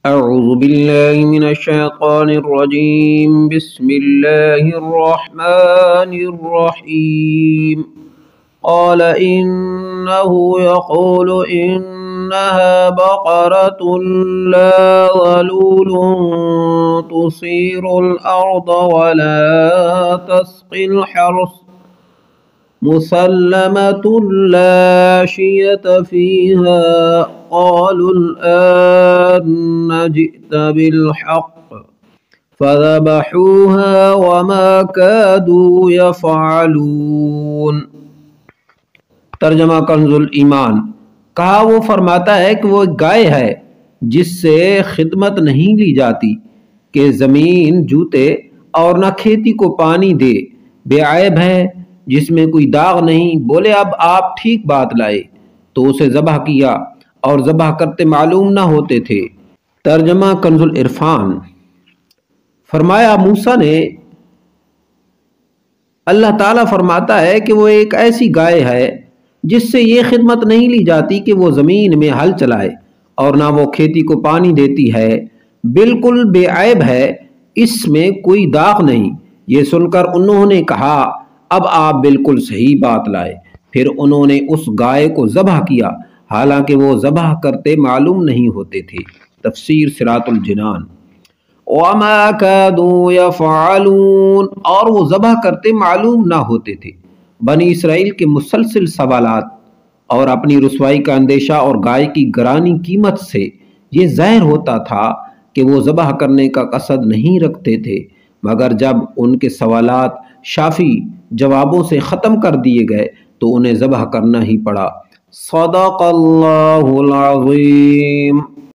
अऊज़ु बिल्लाहि मिनश्शैतानिर्रजीम बिस्मिल्लाहिर्रहमानिर्रहीम क़ाल इन्नहु यक़ूलु इन्नहा बक़रतुन ला ज़लूलुन तुसीरुल अर्ज़ वला तस्क़िल हर्स मुसल्लमतुन ला शियत फ़ीहा क़ालुल आन जि'त बिलहक़्क़ फ़ज़बहूहा वमा कादू यफ़अलून। तर्जमा कंजुल ईमान। कहा वो फरमाता है कि वो एक गाय है जिससे खिदमत नहीं ली जाती कि ज़मीन जूते और न खेती को पानी दे, बेऐब है, जिसमें कोई दाग नहीं। बोले अब आप ठीक बात लाए तो उसे ज़बह किया और ज़बह करते मालूम न होते थे। तर्जमा कंजुल इरफान। फरमाया मूसा ने, अल्लाह ताला फरमाता है कि वो एक ऐसी गाय है जिससे ये खिदमत नहीं ली जाती कि वो ज़मीन में हल चलाए और ना वो खेती को पानी देती है, बिल्कुल बेऐब है, इसमें कोई दाग नहीं। ये सुनकर उन्होंने कहा अब आप बिल्कुल सही बात लाए। फिर उन्होंने उस गाय को ज़बह किया, हालांकि वो ज़बह करते मालूम नहीं होते थे। तफसीर सिरातुल जिनान। वमा कादू यफ़अलून, और वो ज़बह करते मालूम ना होते थे। बनी इसराइल के मुसलसिल सवालात और अपनी रुसवाई का अंदेशा और गाय की गरानी कीमत से ये ज़ाहिर होता था कि वो ज़बह करने का कसद नहीं रखते थे, मगर जब उनके सवालात शाफी जवाबों से ख़त्म कर दिए गए तो उन्हें ज़बह करना ही पड़ा। सदक़ल्लाहुल अज़ीम।